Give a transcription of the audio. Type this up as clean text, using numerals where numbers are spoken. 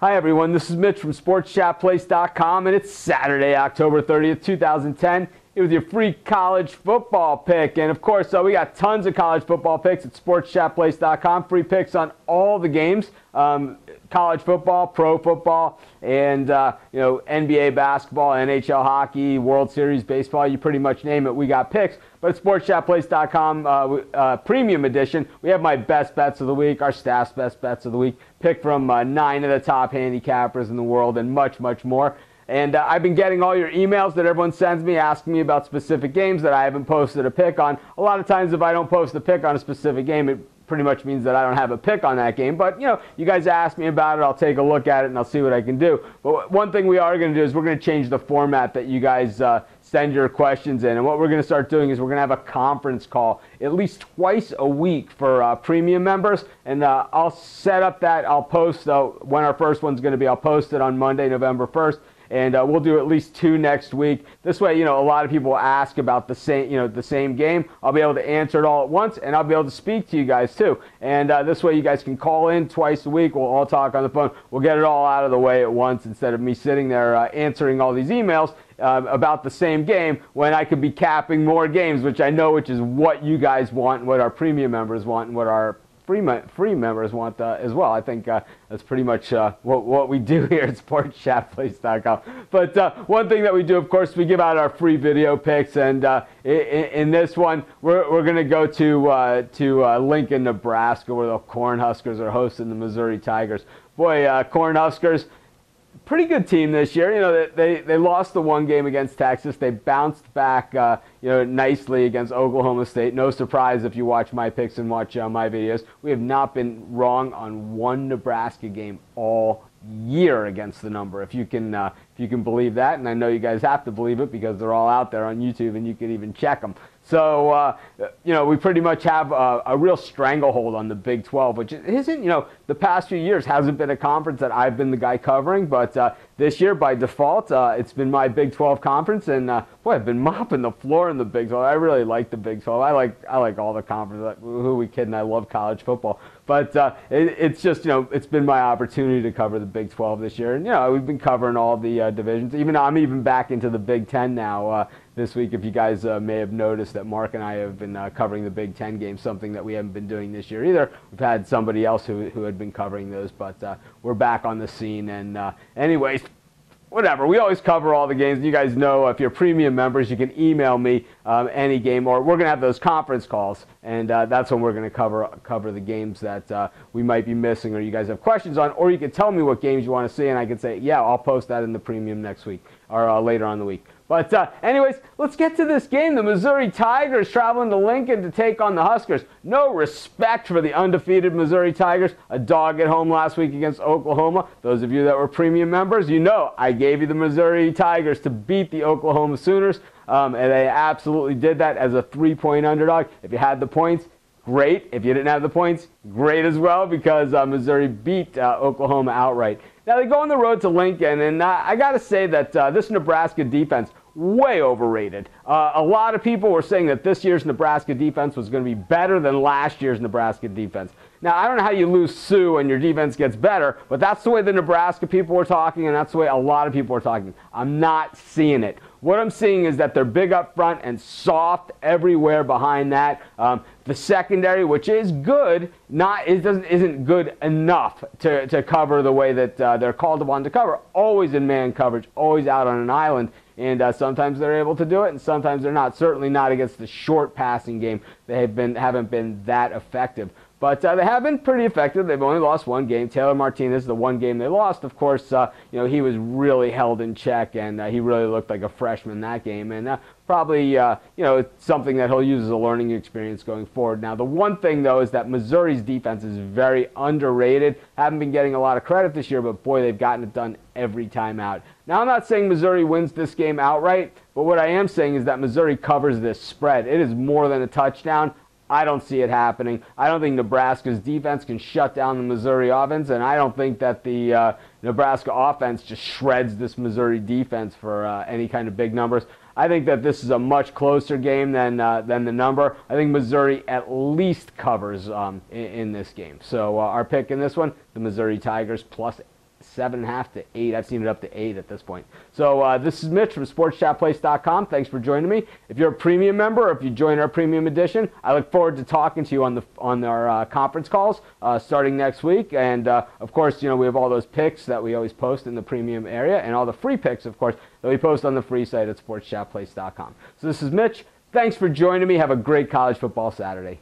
Hi everyone, this is Mitch from SportsChatPlace.com, and it's Saturday, October 30th, 2010. Here with your free college football pick. And of course, we got tons of college football picks at SportsChatPlace.com. Free picks on all the games, college football, pro football, and NBA basketball, NHL hockey, World Series baseball. You pretty much name it, we got picks. But at SportsChatPlace.com Premium Edition, we have my best bets of the week, our staff's best bets of the week, pick from 9 of the top handicappers in the world, and much, much more. And I've been getting all your emails that everyone sends me asking me about specific games that I haven't posted a pick on. A lot of times if I don't post a pick on a specific game, it pretty much means that I don't have a pick on that game. But, you guys ask me about it, I'll take a look at it, and I'll see what I can do. But one thing we are going to do is we're going to change the format that you guys send your questions in. And what we're going to start doing is we're going to have a conference call at least twice a week for premium members. And I'll set up that. I'll post when our first one's going to be. I'll post it on Monday, November 1st. And we'll do at least 2 next week. This way, a lot of people ask about the same game. I'll be able to answer it all at once, and I'll be able to speak to you guys too. And this way, you guys can call in twice a week. We'll all talk on the phone. We'll get it all out of the way at once instead of me sitting there answering all these emails about the same game when I could be capping more games, which is what you guys want, and what our premium members want, and what our free members want as well. I think that's pretty much what we do here at SportsChatPlace.com. But one thing that we do, of course, we give out our free video picks, and in this one, we're going to go to Lincoln, Nebraska, where the Cornhuskers are hosting the Missouri Tigers. Boy, Cornhuskers, pretty good team this year. They lost the one game against Texas. They bounced back nicely against Oklahoma State. No surprise if you watch my picks and watch my videos. We have not been wrong on one Nebraska game all year against the number, if you can believe that. And I know you guys have to believe it because they're all out there on YouTube and you can even check them. So, we pretty much have a real stranglehold on the Big 12, which isn't, the past few years hasn't been a conference that I've been the guy covering, but this year, by default, it's been my Big 12 conference, and boy, I've been mopping the floor in the Big 12. I really like the Big 12. I like all the conferences. Who are we kidding? I love college football. But it's just, it's been my opportunity to cover the Big 12 this year. And, we've been covering all the divisions. I'm even back into the Big 10 now this week. If you guys may have noticed that Mark and I have been covering the Big 10 games, something that we haven't been doing this year either. We've had somebody else who had been covering those, but we're back on the scene. And anyways, whatever. We always cover all the games. You guys know if you're premium members, you can email me any game, or we're going to have those conference calls, and that's when we're going to cover the games that we might be missing or you guys have questions on, or you can tell me what games you want to see, and I can say, yeah, I'll post that in the premium next week or later on in the week. But anyways, let's get to this game. The Missouri Tigers traveling to Lincoln to take on the Huskers. No respect for the undefeated Missouri Tigers. A dog at home last week against Oklahoma. Those of you that were premium members, I gave you the Missouri Tigers to beat the Oklahoma Sooners. And they absolutely did that as a 3-point underdog. If you had the points, great. If you didn't have the points, great as well, because Missouri beat Oklahoma outright. Now, they go on the road to Lincoln, and I got to say that this Nebraska defense, way overrated. A lot of people were saying that this year's Nebraska defense was going to be better than last year's Nebraska defense. Now, I don't know how you lose Sue and your defense gets better, but that's the way the Nebraska people were talking, and that's the way a lot of people were talking. I'm not seeing it. What I'm seeing is that they're big up front and soft everywhere behind that. The secondary, which is good, isn't good enough to cover the way that they're called upon to cover. Always in man coverage, always out on an island. And sometimes they're able to do it, and sometimes they're not. Certainly not against the short passing game. They haven't been that effective. But they have been pretty effective. They've only lost one game. Taylor Martinez, the one game they lost, of course, he was really held in check, and he really looked like a freshman that game. And probably, it's something that he'll use as a learning experience going forward. Now, the one thing, though, is that Missouri's defense is very underrated. Haven't been getting a lot of credit this year, but boy, they've gotten it done every time out. Now, I'm not saying Missouri wins this game outright, but what I am saying is that Missouri covers this spread. It is more than a touchdown. I don't see it happening. I don't think Nebraska's defense can shut down the Missouri offense, and I don't think that the Nebraska offense just shreds this Missouri defense for any kind of big numbers. I think that this is a much closer game than the number. I think Missouri at least covers in this game. So our pick in this one, the Missouri Tigers plus 7.5 to 8. I've seen it up to 8 at this point. So this is Mitch from SportsChatPlace.com. Thanks for joining me. If you're a premium member, or if you join our premium edition, I look forward to talking to you on our conference calls starting next week. And of course, we have all those picks that we always post in the premium area, and all the free picks, of course, that we post on the free site at SportsChatPlace.com. So this is Mitch. Thanks for joining me. Have a great college football Saturday.